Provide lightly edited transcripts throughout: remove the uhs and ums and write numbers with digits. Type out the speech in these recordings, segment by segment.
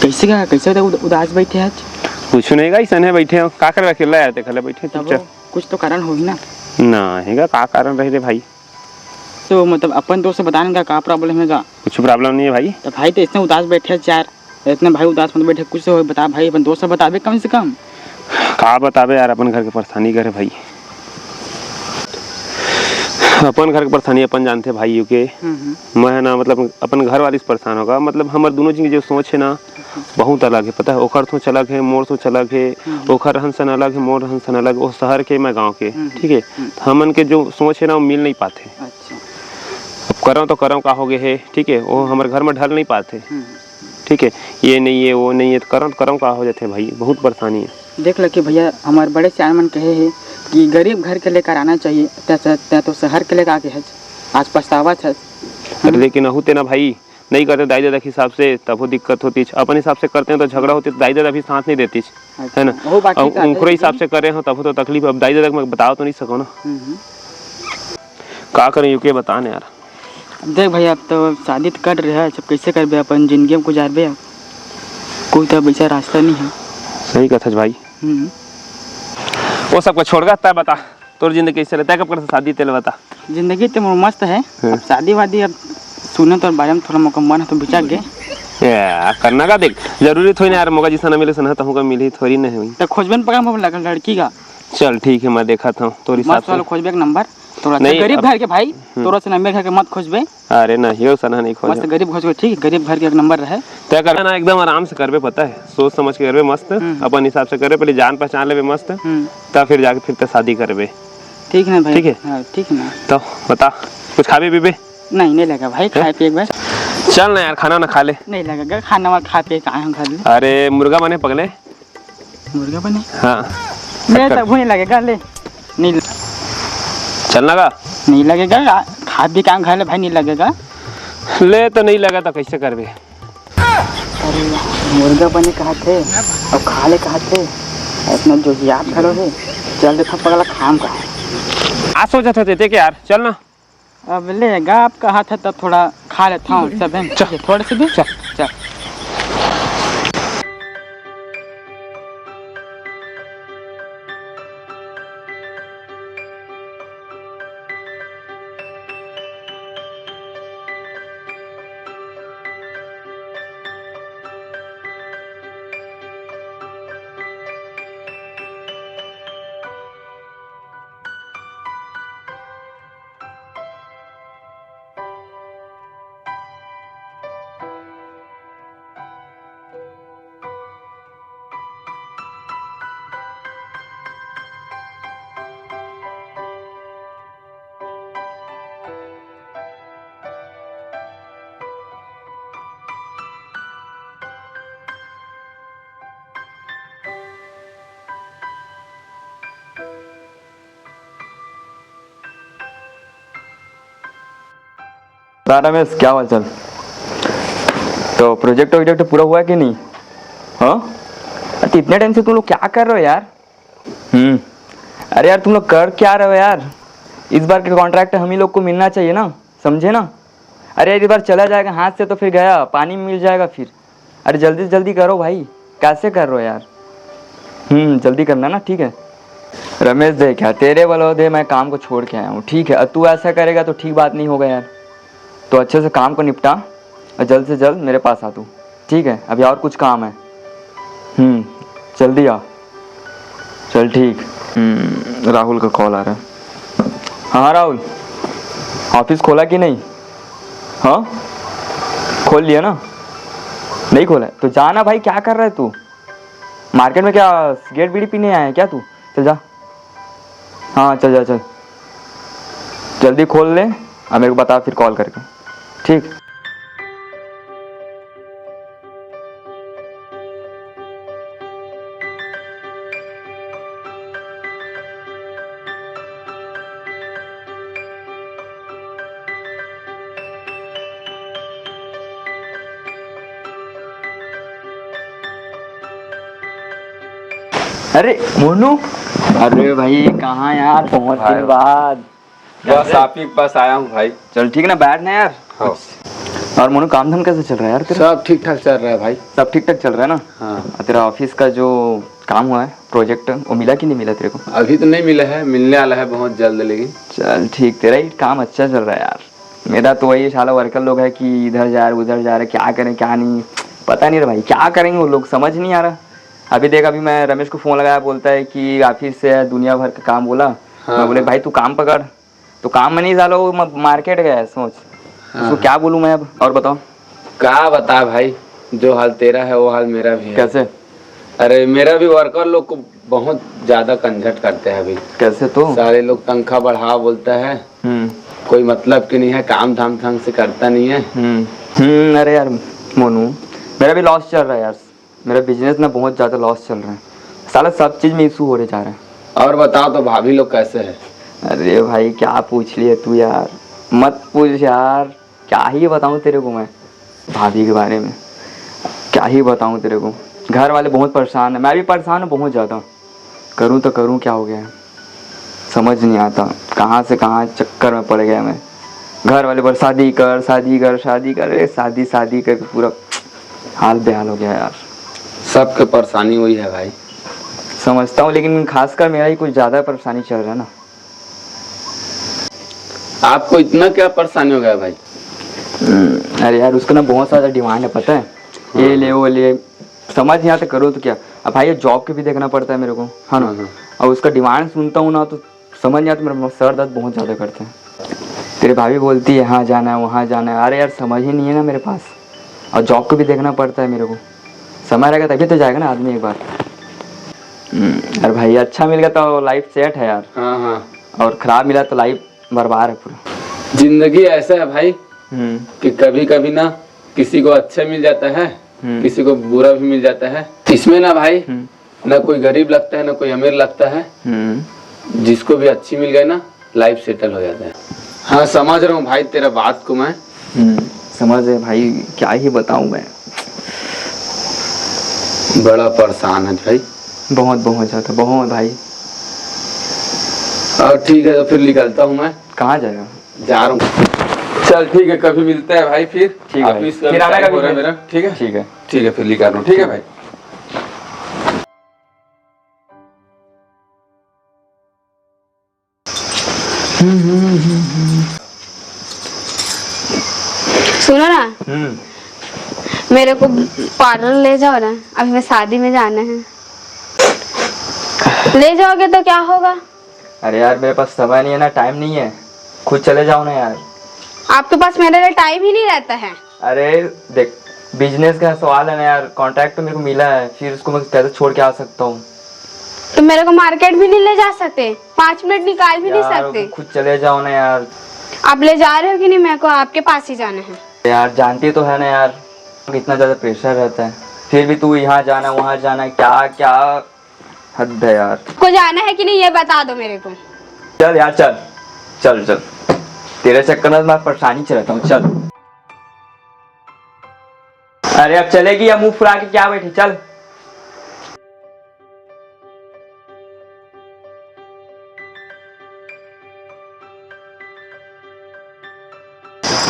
कैसे उदास बैठे आज? कुछ नहीं गाइस, सने बैठे हो का कर अकेला आते खले बैठे चुपचाप। कुछ तो कारण होगी ना? ना हैगा का कारण रहे रे भाई। तो मतलब अपन दोस्त से बताने का क्या प्रॉब्लम हैगा? कुछ प्रॉब्लम नहीं है भाई। तो भाई तो इतने उदास बैठे चार, इतने भाई उदास मत बैठे, कुछ तो बता भाई, अपन दोस्त से बतावे कम से कम। का बतावे यार, अपन घर के परेशानी करे भाई। अपन घर के परेशानी अपन जानते भाई के। मैं ना मतलब अपन घर वाली से परेशान होगा, मतलब हमारे दोनों जी जो सोच है ना बहुत अलग है, पता है। ओखर सोच अलग है, मोर सोच अलग है। ओखर रहन सहन अलग है, मोर रहन सहन अलग। वो शहर के, मैं गांव के, ठीक है। हमन के जो सोच है ना वो मिल नहीं पाते। अच्छा। अब करो तो करो का हो गए है, ठीक है। वो हमारे घर में ढल नहीं पाते, ठीक है। ये नहीं है वो नहीं है, तो करो का हो जाते भाई, बहुत परेशानी है। देख लो कि भैया हमारे बड़े चार मन कहे है कि गरीब घर के लेकर आना चाहिए, त्या तो शहर के लेकर आके है आज पछतावा है। लेकिन होते ना भाई, नहीं करते दाई दादा के हिसाब से तब वो दिक्कत होती। अपन हिसाब से करते हैं तो झगड़ा होती, तो दाई दादा भी साथ नहीं देती है ना। उनको हिसाब से करे हो तब तो तकलीफ। अब दाई दादा को बताओ तो नहीं सको ना, का करें यूके बताने यार। देख भैया अब तो शादी तो कर रहे हैं, सब कैसे करबे अपन जिंदगी में गुजारबे, अब कोई तो वैसा रास्ता नहीं है। सही कथा भाई। वो सबको छोड़ गया, बता तोर जिंदगी कैसे रहता है, कब कर शादी तेल बता। जिंदगी तो मस्त है, अब शादी वादी अब सुने तो बारे में थोड़ा मौका मन है तो बिचार गए करना का। देख जरूरी थोड़ी ना यार, मौका जिसना ना मिले सना तो हमको मिली थोड़ी ना हुई। तो खोजबन पका लगा लड़की का। चल ठीक है, मैं देखा था तोर हिसाब से। खोजबे का नंबर थोड़ा गरीब घर के भाई, तोरा से नंबर घर के मत खोजबे। अरे नहीं हो सना नहीं खोज, मस्त गरीब खोजबे, ठीक है। गरीब घर के एक नंबर रहे तय करना ना, एकदम आराम से करबे, पता है। सोच समझ के करबे मस्त, अपन हिसाब से करे, पहले जान पहचान लेबे मस्त, तब फिर जाके फिर तो शादी करबे, ठीक है भाई। ठीक है हाँ ठीक है ना। तो बता कुछ खाबे पीबे? नहीं लगा भाई, खाए पिए बस। चल ना यार, खाना ना खा ले। नहीं लगेगा खाना वाला, खा पिए कहाँ हम घर ले। अरे मुर्गा बने पगले, मुर्गा बने। हाँ ले तब नहीं लगेगा, ले नहीं चलना का नहीं लगेगा, खा भी काम खा ले भाई, नहीं लगेगा। ले तो नहीं लगा तो कैसे करबे। अरे मुर्गा बने कहा थे और खा ले कहा थे, इतना जो याद करो है। चल देखा पगला खाम का आज सोचा था देते कि यार चल ना। अब लेगा आप कहा था तब थोड़ा खा लेता हूँ सब है, थोड़े से भी चल। रमेश क्या हाल चाल? तो प्रोजेक्ट पूरा हुआ कि नहीं? हाँ तो इतने टाइम से तुम लोग क्या कर रहे हो यार? अरे यार तुम लोग कर क्या रहे हो यार? इस बार के कॉन्ट्रैक्ट हम ही लोग को मिलना चाहिए ना, समझे ना? अरे यार इस बार चला जाएगा हाथ से तो फिर गया, पानी में मिल जाएगा फिर। अरे जल्दी से जल्दी करो भाई, कैसे कर रहे हो यार? जल्दी करना ना, ठीक है। रमेश देख यार, तेरे बलौदे मैं काम को छोड़ के आया हूँ, ठीक है। और तू ऐसा करेगा तो ठीक बात नहीं होगा यार। तो अच्छे से काम को निपटा और जल्द से जल्द मेरे पास आ तू, ठीक है। अभी और कुछ काम है, जल्दी आ। चल ठीक। राहुल का कॉल आ रहा है। हाँ राहुल, ऑफिस खोला कि नहीं? हाँ खोल लिया ना? नहीं खोला तो जाना भाई, क्या कर रहा है तू? मार्केट में क्या सिगरेट बीड़ी पीने आया है क्या तू? चल जा, हाँ चल जा, चल जल्दी खोल ले और मेरे को बता फिर कॉल करके, ठीक। अरे मोनू, अरे भाई कहाँ यार, बहुत दिन बाद। बस आप ही के पास आया हूँ भाई। चल ठीक है ना, बैठ ना यार। हाँ। और मोनू काम धाम कैसे चल रहा है यार तेरा? सब ठीक ठाक चल रहा है भाई। सब ठीक ठाक चल रहा है ना? हाँ। तेरा ऑफिस का जो काम हुआ है प्रोजेक्ट, वो मिला कि नहीं मिला तेरे को? अभी तो नहीं मिला है, मिलने वाला है बहुत जल्द, लेकिन चल ठीक, तेरा ही काम अच्छा चल रहा है यार। मेरा तो वही साला वर्कर लोग है कि इधर जा रहे उधर जा रहे, क्या करें क्या नहीं पता नहीं रे भाई, क्या करेंगे वो लोग समझ नहीं आ रहा। अभी देख, अभी मैं रमेश को फ़ोन लगाया, बोलता है कि ऑफिस से दुनिया भर का काम बोला। हाँ, मैं बोले भाई तू काम पकड़, तो काम में नहीं साला वो मार्केट गया है, सोच उसको क्या बोलूँ मैं अब। और बताओ क्या बता भाई, जो हाल तेरा है वो हाल मेरा भी है। कैसे? अरे मेरा भी वर्कर लोग को बहुत ज्यादा कंझट करते हैं अभी। कैसे? तो सारे लोग तनख्वाह बढ़ा बोलता है, कोई मतलब की नहीं है, काम धाम ढंग से करता नहीं है। अरे यार मोनू, मेरा भी लॉस चल रहा है यार, मेरा बिजनेस ना बहुत ज़्यादा लॉस चल रहा है साला, सब चीज़ में इशू हो रहे जा रहा है। और बताओ तो भाभी लोग कैसे है? अरे भाई क्या पूछ लिए तू यार, मत पूछ यार, क्या ही बताऊँ तेरे को मैं भाभी के बारे में, क्या ही बताऊँ तेरे को। घर वाले बहुत परेशान है, मैं भी परेशान हूँ बहुत ज़्यादा, करूँ तो करूँ क्या हो गया है समझ नहीं आता, कहाँ से कहाँ चक्कर में पड़ गया मैं। घर वाले पर शादी कर शादी कर शादी कर, अरे शादी शादी करके पूरा हाल बेहाल हो गया यार। सबके परेशानी वही है भाई। समझता हूँ, लेकिन खासकर मेरा ही कुछ ज़्यादा परेशानी चल रहा है ना। आपको इतना क्या परेशानी हो गया भाई? अरे यार उसका ना बहुत सारा डिमांड है पता है, ये ले वो ले, समझ नहीं आता करो तो क्या। अब भाई ये जॉब के भी देखना पड़ता है मेरे को, है ना। और उसका डिमांड सुनता हूँ ना तो समझ नहीं आता, मेरा सर दर्द बहुत ज़्यादा करता है। तेरे भाभी बोलती है यहाँ जाना है वहाँ जाना है, अरे यार समझ ही नहीं है ना मेरे पास, और जॉब को भी देखना पड़ता है मेरे को। समय रहेगा तभी तो जाएगा ना आदमी एक बार। अरे भाई अच्छा मिल गया तो लाइफ सेट है यार, हाँ हाँ, और ख़राब मिला तो लाइफ बर्बाद है पूरा। जिंदगी ऐसा है भाई कि कभी कभी ना किसी को अच्छा मिल जाता है, किसी को बुरा भी मिल जाता है। इसमें ना भाई ना कोई गरीब लगता है ना कोई अमीर लगता है, जिसको भी अच्छी मिल गई ना लाइफ सेटल हो जाता है। हाँ समझ रहा हूँ भाई तेरा बात को मैं। समझ है भाई, क्या ही बताऊँ मैं, बड़ा परेशान है भाई, बहुत बहुत ज़्यादा बहुत भाई। और ठीक है तो फिर निकलता हूँ मैं। कहाँ जाएगा? जा रहा हूँ। चल ठीक है, कभी मिलते हैं भाई फिर। ठीक है, ऑफिस फिर आना का कभी टाइम हो रहा है मेरा। ठीक है ठीक है ठीक है, फिर निकल रहा हूँ। ठीक है भाई। सुनो ना, मेरे को पार्लर ले जाओ ना, अभी मैं शादी में जाना है। ले जाओगे तो क्या होगा? अरे यार मेरे पास समय नहीं है ना, टाइम नहीं है, खुद चले जाओ ना यार। आपके पास मेरे लिए टाइम ही नहीं रहता है। अरे देख, बिजनेस का सवाल है ना यार, कॉन्ट्रैक्ट तो मेरे को मिला है, फिर उसको मैं कैसे छोड़ के आ सकता हूँ? तो मेरे को मार्केट भी नहीं ले जा सकते, 5 मिनट निकाल भी नहीं सकते? खुद चले जाओ ना यार। आप ले जा रहे हो कि नहीं? मेरे को आपके पास ही जाना है। यार जानती तो है ना यार, इतना ज़्यादा प्रेशर रहता है, फिर भी तू यहाँ जाना वहाँ जाना, क्या क्या हद है यार। को जाना है कि नहीं ये बता दो मेरे को। चल यार चल चल चल, तेरे चक्कर में मैं परेशानी चलता हूँ, चल। अरे अब चलेगी या मुंह फुला के क्या बैठी, चल।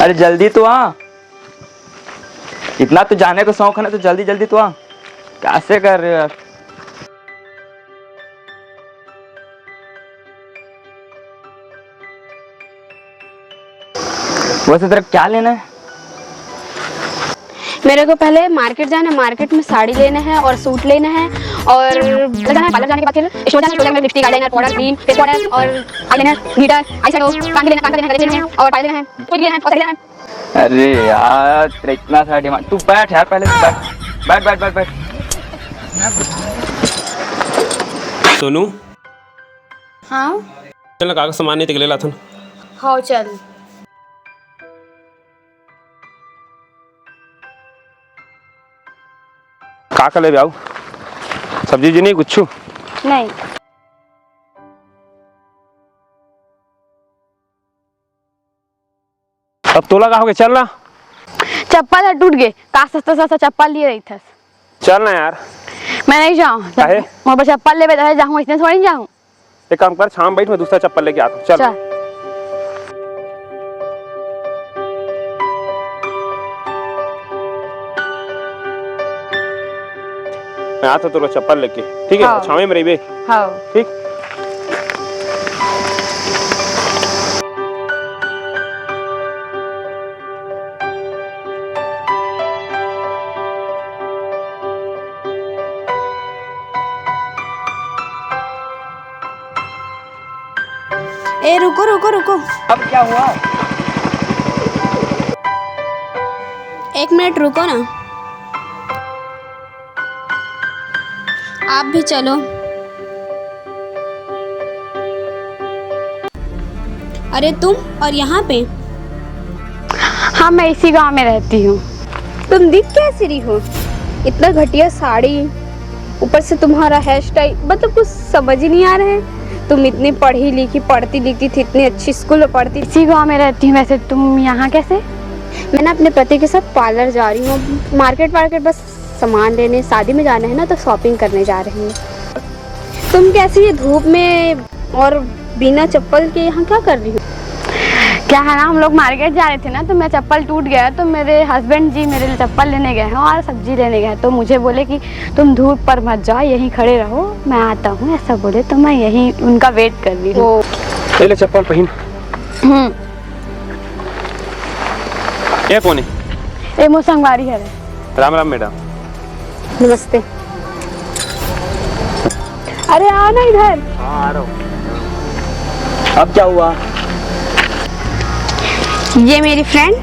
अरे जल्दी तो आ, इतना तो जाने का शौक है ना, तो जल्दी जल्दी तो आ, कैसे कर रहे हो यार। वैसे तेरा क्या लेना है? मेरे को पहले मार्केट जाना है, मार्केट में साड़ी लेना है और सूट लेना है, और जाना है पार्लर जाने के बाद फिर स्टोर जाना है, स्टोर में lipstick, eyeliner, powder, cream, face powder और आईलाइनर, ग्लिटर, आईशैडो, कान लेना, कान का लेना, गले लेना है और पायल लेना है, कुछ लेना है और लेना है। अरे यार तेरा इतना सारा डिमांड, तू बैठ यार पहले, बैठ बैठ बैठ बैठ। सोनू हाँ चल कागज सामान नहीं ले लाथन। हाँ चल। का कर ले आओ, सब्जी जी नहीं कुछ नहीं अब तोला का हो गया, चल ना। चप्पल टूट गए, का सस्ता सस्ता चप्पल लिए रही था। चल ना यार। मैं नहीं जाऊँ, वहाँ पर चप्पल ले जाऊँ, इतने थोड़ी जाऊँ। एक काम कर, शाम बैठ, मैं दूसरा चप्पल लेके आता हूँ, चल। मैं आता तो चप्पल लेके, ठीक है? हाँ। छावे में रहिबे, हाँ ठीक? ए रुको रुको रुको, अब क्या हुआ? एक मिनट रुको ना, आप भी चलो। अरे तुम और यहाँ पे? हाँ मैं इसी गांव में रहती हूँ। तुम दिख कैसी रही हो? इतना घटिया साड़ी, ऊपर से तुम्हारा हेयर स्टाइल, मतलब कुछ समझ ही नहीं आ रहा है। तुम इतनी पढ़ी लिखी, पढ़ती लिखती थी, इतनी अच्छी स्कूल में पढ़ती। इसी गांव में रहती हूँ। वैसे तुम यहाँ कैसे? मैं ना अपने पति के साथ पार्लर जा रही हूँ, मार्केट बस सामान लेने, शादी में जाना है ना तो शॉपिंग करने जा रही हूँ। तुम कैसी ये धूप में और बिना चप्पल के यहाँ क्या कर रही हो? क्या है ना, हम लोग मार्केट जा रहे थे ना तो मेरा चप्पल टूट गया, तो मेरे हस्बैंड जी मेरे लिए चप्पल लेने गए हैं और सब्जी लेने गए हैं। तो मुझे बोले कि तुम धूप पर मत जाओ, यहीं खड़े रहो, मैं आता हूँ, ऐसा बोले। तो मैं यहीं उनका वेट कर रही हूँ। ले चप्पल पहन। ये कौन है? ए मोसंगवारी है। राम राम मैडम। नमस्ते। अरे आ ना इधर। हाँ आ रहा हूँ। अब क्या हुआ? ये मेरी फ्रेंड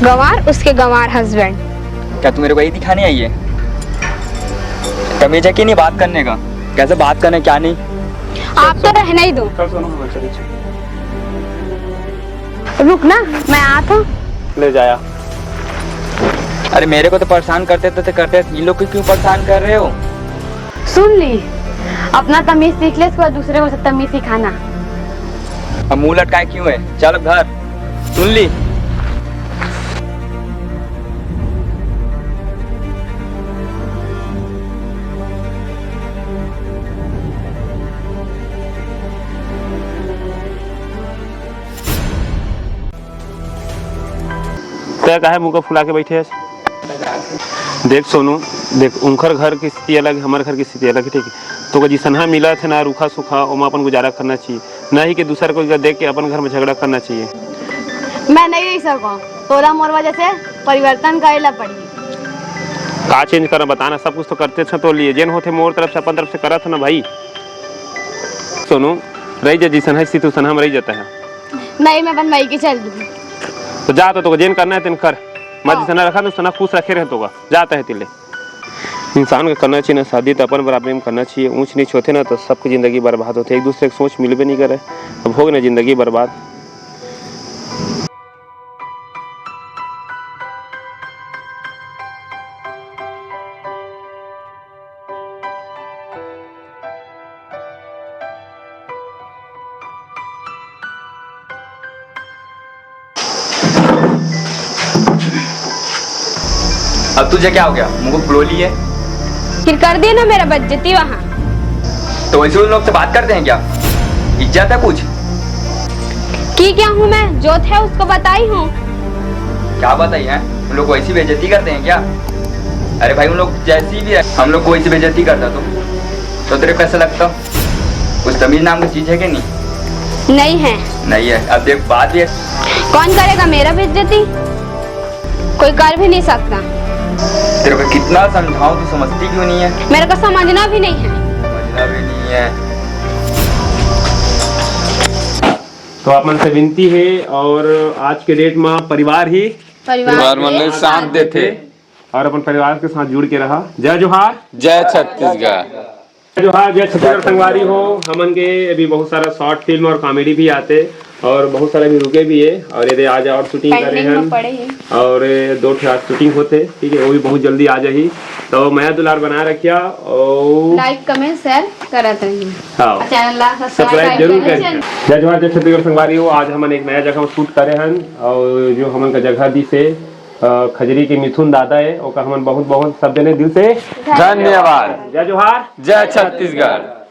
गंवार, उसके गंवार हस्बैंड। क्या तू मेरे को यही दिखाने आई है? तमीज है कि नहीं बात करने का? कैसे बात करना क्या नहीं? आप तो रहना ही दो। रुक ना, मैं आता हूँ। ले जाया। अरे मेरे को तो परेशान करते इन लोग को क्यों परेशान कर रहे हो? सुन ली, अपना तमीज सीख ले, इसके बाद दूसरे को तमीज सिखाना। अब मुंह लटकाए क्यों है? चलो घर। सुन ली? तय का है मुंह को फुला के बैठे है? देख सोनू, देख उनकर घर की स्थिति अलग है, हमारे घर की स्थिति अलग है, ठीक है? तो जिसनहा मिला थे ना रूखा सूखा, ओमा अपन गुजारा करना चाहिए, ना ही कि दूसरे को देख के अपन घर में झगड़ा करना चाहिए। मैं नहीं रह सकूं, तोरा मोर वजह से परिवर्तन करेला पड़ी। का चेंज करना बताना, सब कुछ तो करते थे, तो लिए जेन होते मोर तरफ से अपन तरफ से करा था ना भाई। सोनू रही जा, जिसन है स्थिति उसन हम रही जाता है। नहीं मैं अपन भाई की चल दूँ। तो जा तो जेन करना है तेन कर, मैं जिसना रखा तो सना खुश रखे रहे तो जाता है तिले। इंसान को करना चाहिए ना शादी, तो अपन बराबरी में करना चाहिए। ऊंच नीच होते ना तो सबकी जिंदगी बर्बाद होती है, एक दूसरे की सोच मिलबे नहीं करे, अब हो गई ना जिंदगी बर्बाद। अब तुझे क्या हो गया? मुंह को फुलो ली है? फिर कर दिए ना मेरा बेइज्जती वहाँ। तो वैसे उन लोग से बात करते हैं क्या? इज्जत है कुछ? की क्या हूँ मैं, जो थे उसको बताई हूँ। क्या बताई है? उन लोग को ऐसी बेइज्जती करते हैं क्या? अरे भाई उन लोग जैसी भी है, हम लोग को ऐसी बेइज्जती करता तो तेरे कैसे लगता? कुछ तमीज नाम की चीज है कि नहीं? नहीं है। नहीं है। अब देख बात भी है। कौन करेगा मेरा बेइज्जती? कोई कर भी नहीं सकता। तेरे को कितना समझाऊं, तू समझती क्यों नहीं है? मेरे को समझना भी नहीं है। समझना भी नहीं है। तो आप मन से विनती है, और आज के डेट में परिवार ही परिवार मन साथ देते और अपन परिवार के साथ जुड़ के रहा। जय जोहार। जय छत्तीसगढ़। जय जोहार, जय छत्तीसगढ़ संगवारी हो। हमन के अभी बहुत सारा शॉर्ट फिल्म और कॉमेडी भी आते, और बहुत सारे भी रुके भी है, और ये आज और शूटिंग कर रहे हैं, और 2 आज शूटिंग होते, ठीक है? वो भी बहुत जल्दी आ जाही। तो मैं दुलार बना रखिया, और लाइक कमेंट शेयर करत रहिए। हाँ, चैनल ला सब्सक्राइब जरूर करें। जय जोहार, जय छत्तीसगढ़ संगवारी हो। आज हमन एक नया जगह शूट करे हैं, और जो हमन का जगह दी से खजरी के मिथुन दादा है, ओका हमन बहुत बहुत सब देने दिल से धन्यवाद। जय जोहार, जय छत्तीसगढ़।